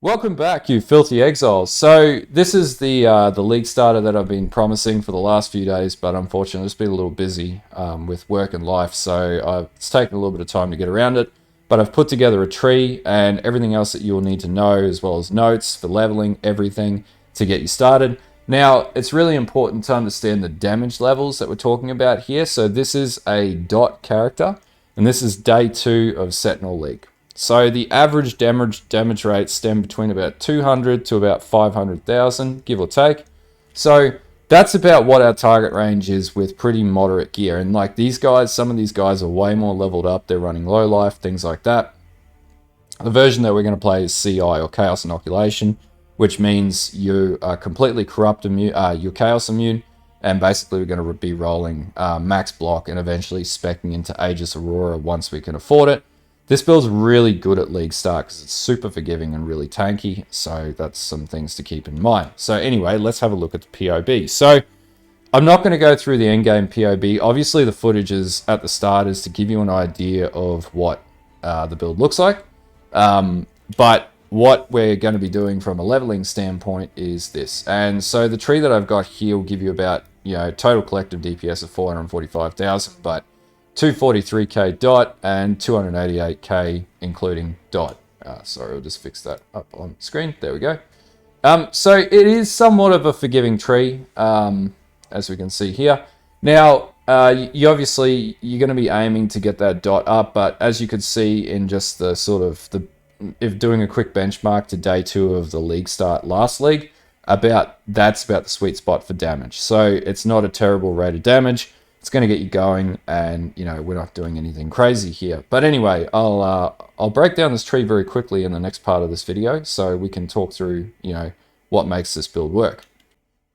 Welcome back, you filthy exiles. So this is the league starter that I've been promising for the last few days, but unfortunately I've just been a little busy with work and life, so it's taken a little bit of time to get around it. But I've put together a tree and everything else that you'll need to know, as well as notes for leveling, everything to get you started. Now, it's really important to understand the damage levels that we're talking about here. So this is a dot character, and this is day 2 of Sentinel League. So the average damage rates stem between about 200 to about 500,000, give or take. So that's about what our target range is with pretty moderate gear. And like these guys, some of these guys are way more leveled up. They're running low life, things like that. The version that we're going to play is CI, or Chaos Inoculation, which means you are completely corrupt immune, you're Chaos immune, and basically we're going to be rolling max block and eventually speccing into Aegis Aurora once we can afford it. This build's really good at League Start because it's super forgiving and really tanky, so that's some things to keep in mind. So anyway, let's have a look at the POB. So I'm not going to go through the endgame POB. Obviously the footage is at the start is to give you an idea of what the build looks like. But what we're going to be doing from a leveling standpoint is this. And so the tree that I've got here will give you about, total collective DPS of 445,000, but 243k dot and 288k including dot. Sorry, I'll just fix that up on screen. There we go. So it is somewhat of a forgiving tree, as we can see here. Now, you're going to be aiming to get that dot up, but as you could see in just the sort of if doing a quick benchmark to day 2 of the league start last league, that's about the sweet spot for damage. So it's not a terrible rate of damage. It's going to get you going, and we're not doing anything crazy here. But anyway, I'll break down this tree very quickly in the next part of this video, so we can talk through what makes this build work.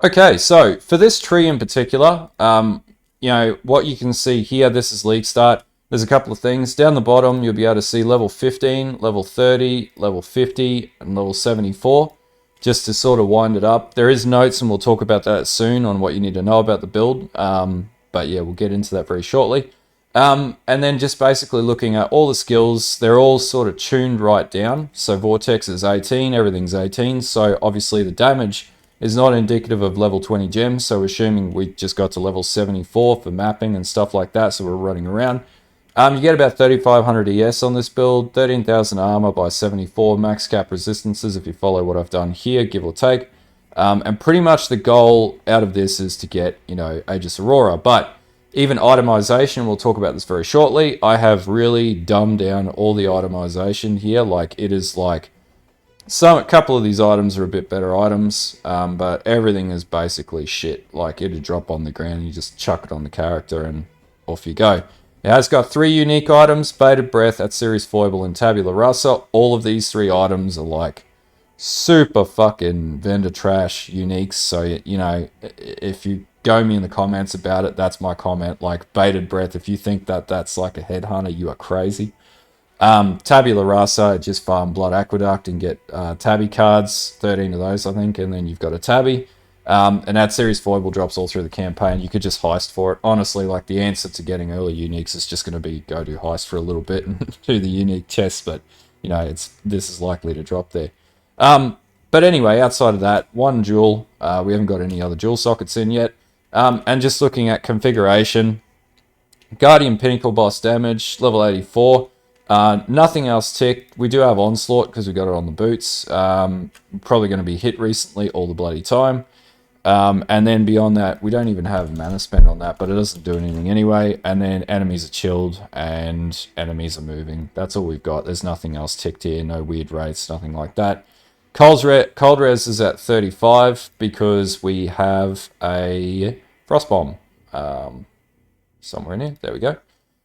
Okay, so for this tree in particular, what you can see here, this is league start. There's a couple of things down the bottom. You'll be able to see level 15, level 30, level 50, and level 74. Just to sort of wind it up. There is notes, and we'll talk about that soon on what you need to know about the build. But yeah, we'll get into that very shortly. And then just basically looking at all the skills, they're all sort of tuned right down. So Vortex is 18, everything's 18. So obviously the damage is not indicative of level 20 gems. So assuming we just got to level 74 for mapping and stuff like that, so we're running around. You get about 3,500 ES on this build, 13,000 armor by 74, max cap resistances if you follow what I've done here, give or take. And pretty much the goal out of this is to get, Aegis Aurora. But even itemization, we'll talk about this very shortly. I have really dumbed down all the itemization here. Like, it is like, a couple of these items are a bit better items, but everything is basically shit. Like, it'd drop on the ground, you just chuck it on the character and off you go. It has got 3 unique items, Bated Breath, at Series Foible, and Tabula Rasa. All of these 3 items are like super fucking vendor trash uniques. So, if you go me in the comments about it, that's my comment. Like, Bated Breath, if you think that that's like a headhunter, you are crazy. Tabula Rasa, just farm Blood Aqueduct and get tabby cards, 13 of those I think, and then you've got a tabby. And that Series Foible drops all through the campaign. You could just heist for it. Honestly, like, the answer to getting early uniques is just going to be go do heist for a little bit and do the unique chests, but this is likely to drop there. But anyway, outside of that, 1 jewel. We haven't got any other jewel sockets in yet. And just looking at configuration, Guardian Pinnacle boss damage, level 84. Nothing else ticked. We do have Onslaught because we got it on the boots. Probably going to be hit recently all the bloody time. And then beyond that, we don't even have mana spend on that, but it doesn't do anything anyway. And then enemies are chilled and enemies are moving. That's all we've got. There's nothing else ticked here. No weird rates, nothing like that. Cold res is at 35 because we have a Frost Bomb somewhere in here. There we go.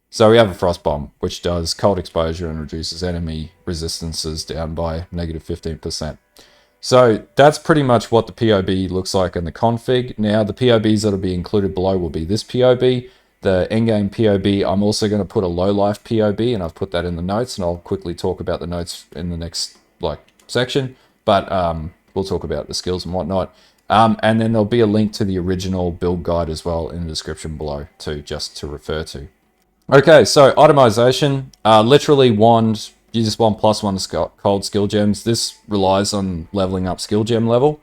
So we have a Frost Bomb, which does cold exposure and reduces enemy resistances down by negative 15%. So that's pretty much what the POB looks like in the config. Now, the POBs that'll be included below will be this POB. The endgame POB, I'm also going to put a low life POB, and I've put that in the notes, and I'll quickly talk about the notes in the next section. But we'll talk about the skills and whatnot. And then there'll be a link to the original build guide as well in the description below, too, just to refer to. Okay, so itemization, literally wand, you just want +1 to cold skill gems. This relies on leveling up skill gem level.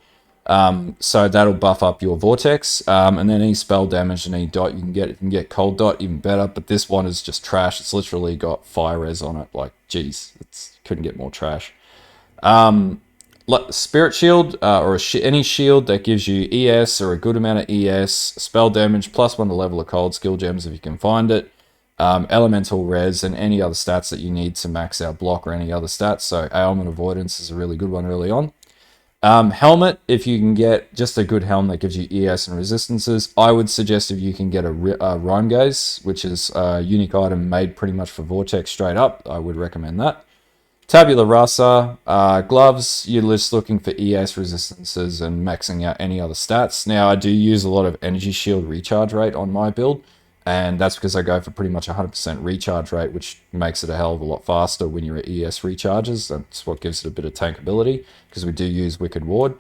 So that'll buff up your Vortex. And then any spell damage and any dot you can get cold dot, even better. But this one is just trash. It's literally got fire res on it. Like, geez, couldn't get more trash. Spirit shield or any shield that gives you ES or a good amount of ES, spell damage, +1 to level of cold skill gems if you can find it, elemental res, and any other stats that you need to max out block or any other stats. So ailment avoidance is a really good one early on. Helmet, if you can get just a good helmet that gives you ES and resistances. I would suggest if you can get a Rhyme Gaze, which is a unique item made pretty much for Vortex straight up, I would recommend that. Tabula Rasa, gloves, you're just looking for ES resistances and maxing out any other stats. Now, I do use a lot of energy shield recharge rate on my build, and that's because I go for pretty much 100% recharge rate, which makes it a hell of a lot faster when you're at ES recharges. That's what gives it a bit of tankability, because we do use Wicked Ward.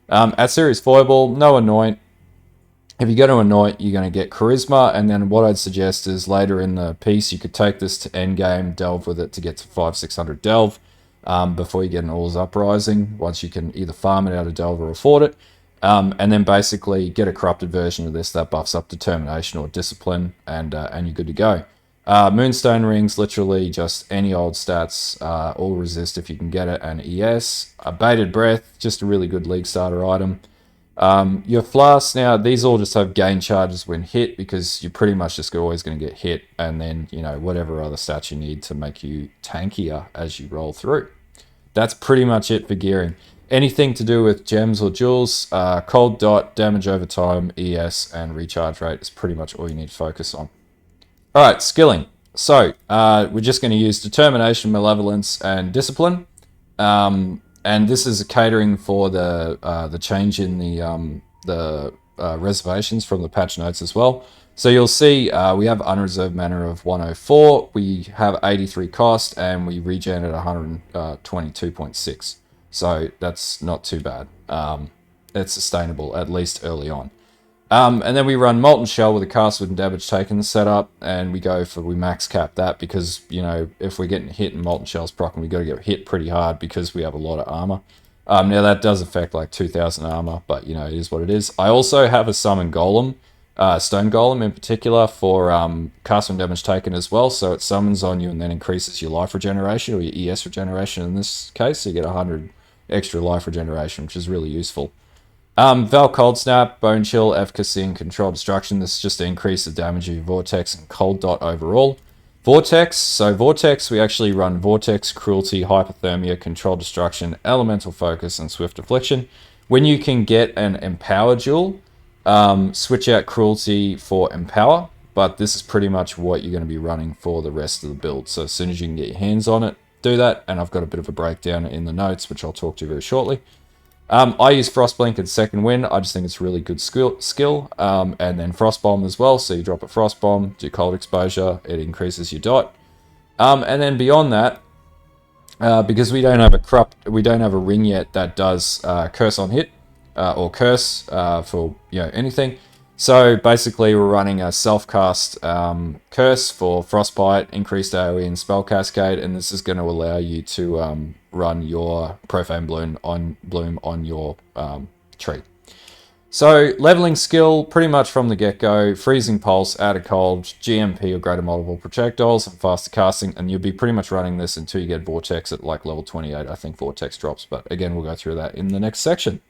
At Series Foible, no Anoint. If you go to Anoint, you're going to get Charisma, and then what I'd suggest is later in the piece, you could take this to Endgame, delve with it to get to 500-600 delve before you get an All's Uprising, once you can either farm it out of delve or afford it. And then basically get a corrupted version of this that buffs up Determination or Discipline, and you're good to go. Moonstone Rings, literally just any old stats, all resist if you can get it, and ES. Bated Breath, just a really good league starter item. Your flasks, now these all just have gain charges when hit, because you're pretty much just always going to get hit, and then, you know, whatever other stats you need to make you tankier as you roll through. That's pretty much it for gearing. Anything to do with gems or jewels, cold dot, damage over time, ES, and recharge rate is pretty much all you need to focus on. Alright, skilling. So, we're just going to use Determination, Malevolence, and Discipline. And this is catering for the change in the reservations from the patch notes as well. So you'll see we have unreserved mana of 104, we have 83 cost, and we regen at 122.6. So that's not too bad. It's sustainable, at least early on. And then we run Molten Shell with a cast with damage taken setup, and we max cap that, because, you know, if we're getting hit and Molten Shell's proccing, we got to get hit pretty hard because we have a lot of armor. Now that does affect like 2,000 armor, but, you know, it is what it is. I also have a Summon Golem, Stone Golem in particular, for cast with damage taken as well. So it summons on you and then increases your life regeneration, or your ES regeneration in this case. So you get 100 extra life regeneration, which is really useful. Val Cold Snap, Bone Chill, Efficacy, and Control Destruction. This is just to increase the damage of your Vortex and Cold Dot overall. Vortex, so Vortex, we actually run Vortex, Cruelty, Hypothermia, Control Destruction, Elemental Focus, and Swift Affliction. When you can get an Empower Jewel, switch out Cruelty for Empower, but this is pretty much what you're going to be running for the rest of the build. So as soon as you can get your hands on it, do that, and I've got a bit of a breakdown in the notes, which I'll talk to you very shortly. I use Frostblink and Second Wind. I just think it's a really good skill. And then Frost Bomb as well. So you drop a Frost Bomb, do cold exposure, it increases your dot. And then beyond that, because we don't have a ring yet that does curse on hit, or curse for, you know, anything. So basically we're running a self-cast curse for Frostbite, increased AoE and Spell Cascade, and this is going to allow you to run your Profane Bloom on your tree. So leveling skill, pretty much from the get-go, Freezing Pulse, Added Cold, GMP or greater multiple projectiles, and faster casting, and you'll be pretty much running this until you get Vortex at like level 28. I think Vortex drops, but again, we'll go through that in the next section.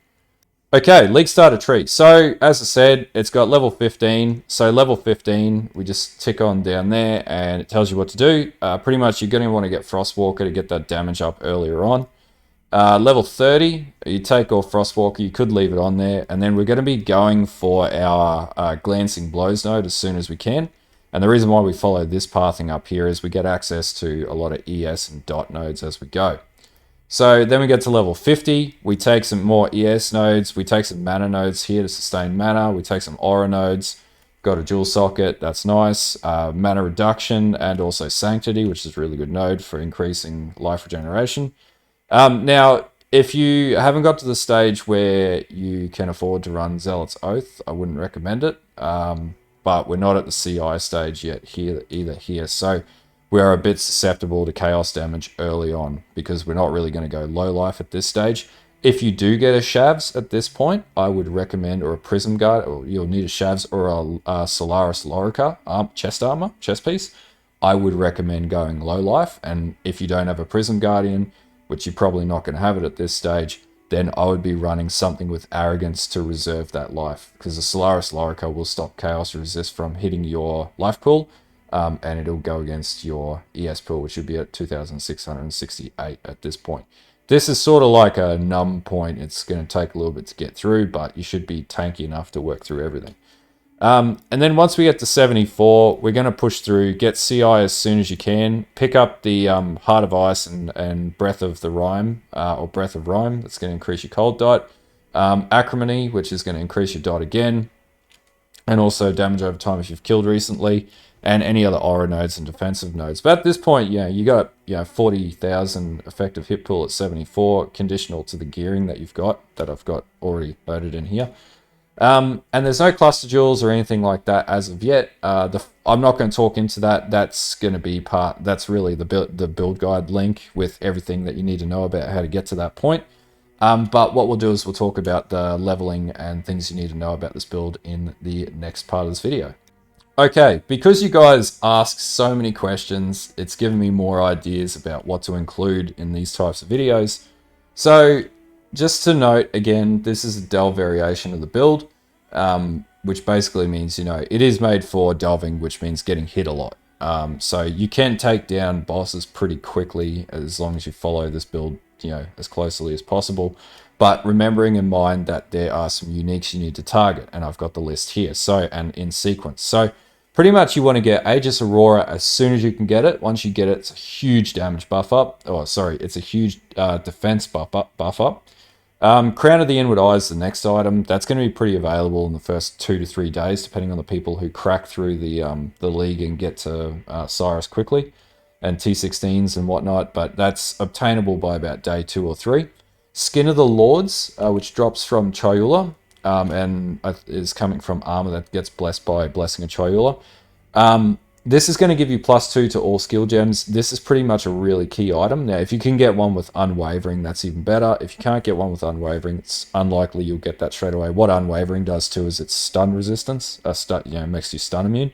Okay, League Starter Tree. So, as I said, it's got level 15. So, level 15, we just tick on down there, and it tells you what to do. Pretty much, you're going to want to get Frostwalker to get that damage up earlier on. Level 30, you take off Frostwalker. You could leave it on there. And then we're going to be going for our Glancing Blows node as soon as we can. And the reason why we follow this pathing up here is we get access to a lot of ES and dot nodes as we go. So then we get to level 50, we take some more ES nodes, we take some mana nodes here to sustain mana, we take some aura nodes, got a dual socket, that's nice, mana reduction, and also sanctity, which is a really good node for increasing life regeneration. Now, if you haven't got to the stage where you can afford to run Zealot's Oath, I wouldn't recommend it, but we're not at the CI stage yet either here. So we are a bit susceptible to chaos damage early on because we're not really going to go low life at this stage. If you do get a Shavs at this point, I would recommend, or a Prism Guard, or you'll need a Shavs or a Solaris Lorica chest piece. I would recommend going low life. And if you don't have a Prism Guardian, which you're probably not going to have it at this stage, then I would be running something with Arrogance to reserve that life, because the Solaris Lorica will stop Chaos Resist from hitting your life pool, and it'll go against your ES pool, which would be at 2,668 at this point. This is sort of like a numb point. It's going to take a little bit to get through, but you should be tanky enough to work through everything. And then once we get to 74, we're going to push through, get CI as soon as you can, pick up the Heart of Ice and Breath of the Rime, or Breath of Rime. That's going to increase your cold dot. Acrimony, which is going to increase your dot again, and also damage over time if you've killed recently, and any other aura nodes and defensive nodes. But at this point, you got 40,000 effective hit pool at 74, conditional to the gearing that you've got, that I've got already loaded in here. And there's no cluster jewels or anything like that as of yet. I'm not going to talk into that. That's going to be that's really the build guide link with everything that you need to know about how to get to that point. But what we'll do is we'll talk about the leveling and things you need to know about this build in the next part of this video. Okay, because you guys ask so many questions, it's given me more ideas about what to include in these types of videos. So just to note, again, this is a delve variation of the build, which basically means, it is made for delving, which means getting hit a lot. So you can take down bosses pretty quickly as long as you follow this build, as closely as possible. But remembering in mind that there are some uniques you need to target, and I've got the list here, and in sequence. So pretty much you want to get Aegis Aurora as soon as you can get it. Once you get it, it's a huge damage buff up. Oh, sorry, it's a huge defense buff up. Crown of the Inward Eye is the next item. That's going to be pretty available in the first 2 to 3 days, depending on the people who crack through the league and get to Cyrus quickly, and T16s and whatnot, but that's obtainable by about day 2 or 3. Skin of the Lords, which drops from Cholula, and is coming from armor that gets blessed by Blessing of Cholula. This is going to give you +2 to all skill gems. This is pretty much a really key item. Now, if you can get one with Unwavering, that's even better. If you can't get one with Unwavering, it's unlikely you'll get that straight away. What Unwavering does too is it's stun resistance. Makes you stun immune.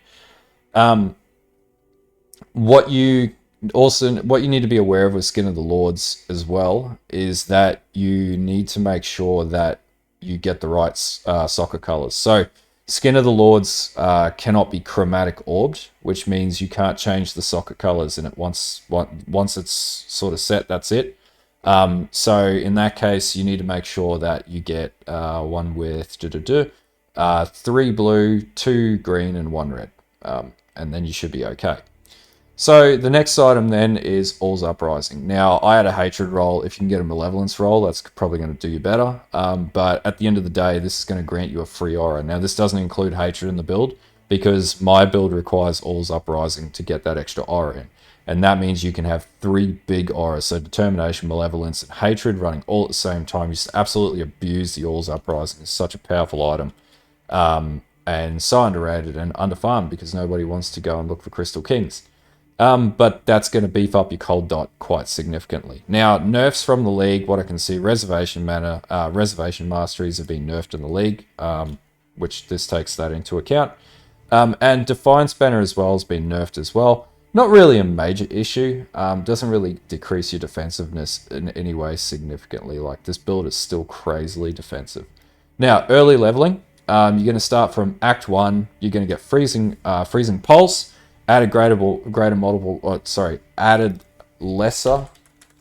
What you need to be aware of with Skin of the Lords as well is that you need to make sure that you get the right soccer colors. So Skin of the Lords cannot be chromatic orbed, which means you can't change the socket colors in it. Once it's sort of set, that's it. So in that case, you need to make sure that you get one with 3 blue, 2 green, and 1 red, and then you should be okay. So the next item then is All's Uprising. Now, I had a hatred roll. If you can get a malevolence roll, that's probably going to do you better. But at the end of the day, this is going to grant you a free aura. Now, this doesn't include hatred in the build, because my build requires All's Uprising to get that extra aura in. And that means you can have 3 big auras, so Determination, Malevolence, and Hatred running all at the same time. You just absolutely abuse the All's Uprising. It's such a powerful item. And so underrated and underfarmed because nobody wants to go and look for Crystal Kings. But that's going to beef up your cold dot quite significantly. Now, nerfs from the league, what I can see, Reservation Masteries have been nerfed in the league, which this takes that into account. And Defiance Banner as well has been nerfed as well. Not really a major issue. Doesn't really decrease your defensiveness in any way significantly. Like, this build is still crazily defensive. Now, early leveling, you're going to start from Act 1. You're going to get Freezing Pulse, added added lesser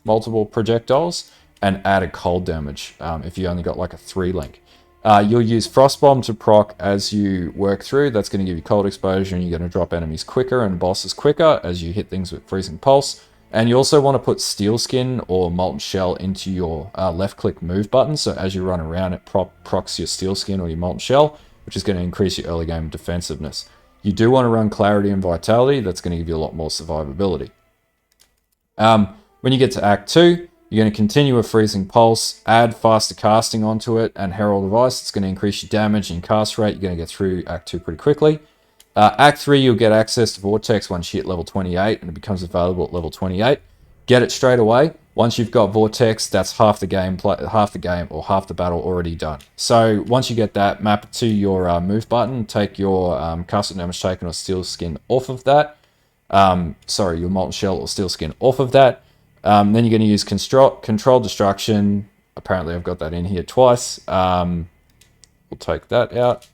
multiple projectiles, and added cold damage if you only got like a 3 link. You'll use Frost Bomb to proc as you work through. That's going to give you cold exposure, and you're going to drop enemies quicker and bosses quicker as you hit things with Freezing Pulse. And you also want to put Steel Skin or Molten Shell into your left-click move button, so as you run around, it procs your Steel Skin or your Molten Shell, which is going to increase your early game defensiveness. You do want to run Clarity and Vitality. That's going to give you a lot more survivability. When you get to Act 2, you're going to continue with Freezing Pulse, add Faster Casting onto it, and Herald of Ice. It's going to increase your damage and cast rate. You're going to get through Act 2 pretty quickly. Act 3, you'll get access to Vortex once you hit level 28, and it becomes available at level 28. Get it straight away. Once you've got Vortex, that's half the game or half the battle already done. So once you get that, map it to your move button, take your castle damage taken or steel skin off of that. Your molten shell or steel skin off of that. Then you're going to use control destruction. Apparently I've got that in here twice. We'll take that out.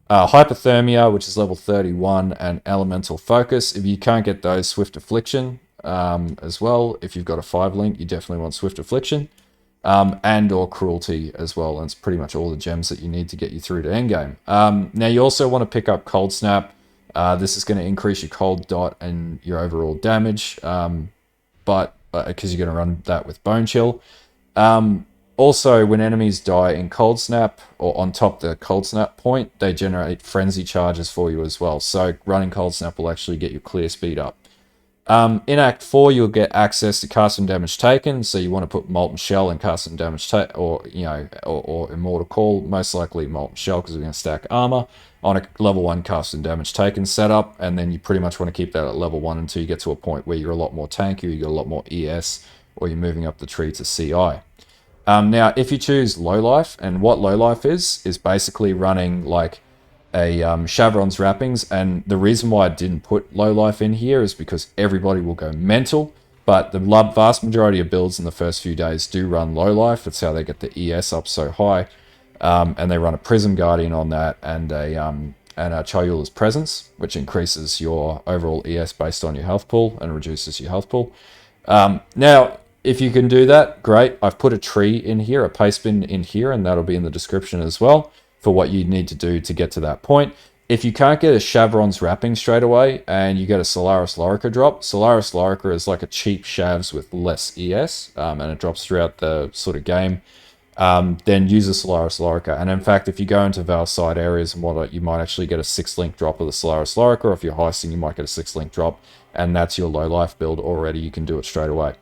Hypothermia, which is level 31, and elemental focus. If you can't get those, swift affliction as well. If you've got a 5 link, you definitely want swift affliction, and or cruelty as well. And it's pretty much all the gems that you need to get you through to endgame. Now you also want to pick up cold snap. This is going to increase your cold dot and your overall damage, but because you're going to run that with bone chill. Also, when enemies die in Cold Snap, or on top the Cold Snap point, they generate Frenzy charges for you as well. So running Cold Snap will actually get your clear speed up. In Act 4, you'll get access to cast and damage taken. So you want to put Molten Shell and cast and damage or Immortal Call. Most likely Molten Shell, because we're going to stack armor on a level 1 cast and damage taken setup. And then you pretty much want to keep that at level 1 until you get to a point where you're a lot more tanky, you got a lot more ES, or you're moving up the tree to CI. Now, if you choose low life, and what low life is basically running like a Chevron's wrappings. And the reason why I didn't put low life in here is because everybody will go mental. But the vast majority of builds in the first few days do run low life. That's how they get the ES up so high. And they run a Prism Guardian on that and a Chayula's Presence, which increases your overall ES based on your health pool and reduces your health pool. Now, if you can do that, great. I've put a tree in here, a paste bin in here, and that'll be in the description as well for what you need to do to get to that point. If you can't get a Chevron's wrapping straight away and you get a Solaris Lorica drop, Solaris Lorica is like a cheap Shavs with less ES, and it drops throughout the sort of game. Then use a Solaris Lorica. And in fact, if you go into Val side areas and whatnot, you might actually get a 6-link drop of the Solaris Lorica, or if you're heisting, you might get a 6-link drop, and that's your low life build already. You can do it straight away.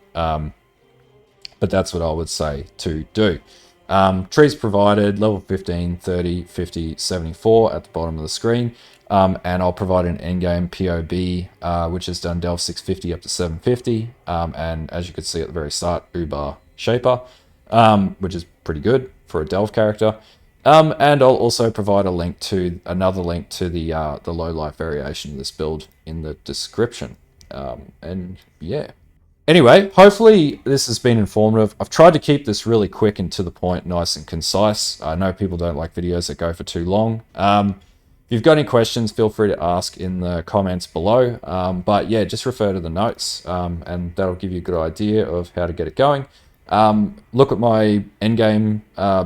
But that's what I would say to do. Trees provided, level 15, 30, 50, 74 at the bottom of the screen. And I'll provide an endgame POB, which has done Delve 650 up to 750. And as you could see at the very start, Uber Shaper, which is pretty good for a Delve character. And I'll also provide another link to the low life variation of this build in the description. And yeah. Anyway, hopefully this has been informative. I've tried to keep this really quick and to the point, nice and concise. I know people don't like videos that go for too long. If you've got any questions, feel free to ask in the comments below. But yeah, just refer to the notes, and that'll give you a good idea of how to get it going. Look at my endgame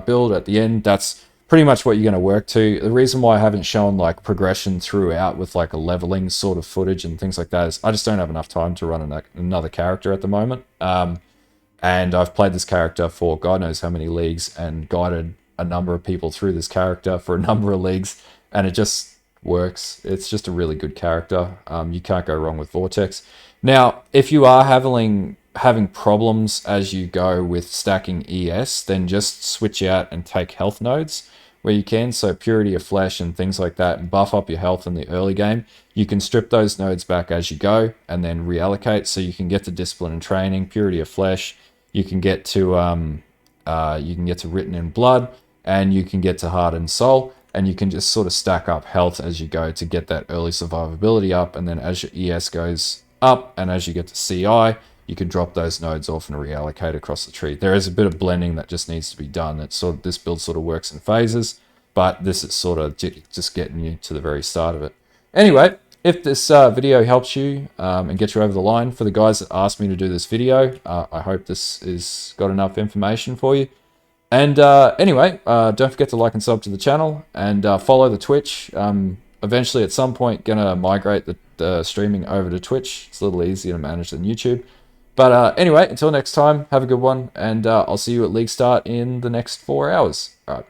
build at the end. That's pretty much what you're going to work to. The reason why I haven't shown like progression throughout with like a leveling sort of footage and things like that is I just don't have enough time to run another character at the moment. And I've played this character for God knows how many leagues and guided a number of people through this character for a number of leagues, and it just works. It's just a really good character. You can't go wrong with Vortex. Now, if you are having problems as you go with stacking ES, then just switch out and take health nodes where you can. So Purity of Flesh and things like that, and buff up your health in the early game. You can strip those nodes back as you go and then reallocate, so you can get to Discipline and Training, Purity of Flesh. You can get to Written in Blood, and you can get to Heart and Soul, and you can just sort of stack up health as you go to get that early survivability up. And then as your ES goes up and as you get to CI, you can drop those nodes off and reallocate across the tree. There is a bit of blending that just needs to be done. This build sort of works in phases, but this is sort of just getting you to the very start of it. Anyway, if this video helps you and gets you over the line, for the guys that asked me to do this video, I hope this is got enough information for you. And anyway, don't forget to like and sub to the channel, and follow the Twitch. Eventually, at some point, gonna migrate the streaming over to Twitch. It's a little easier to manage than YouTube. But anyway, until next time, have a good one, and I'll see you at League Start in the next 4 hours. All right.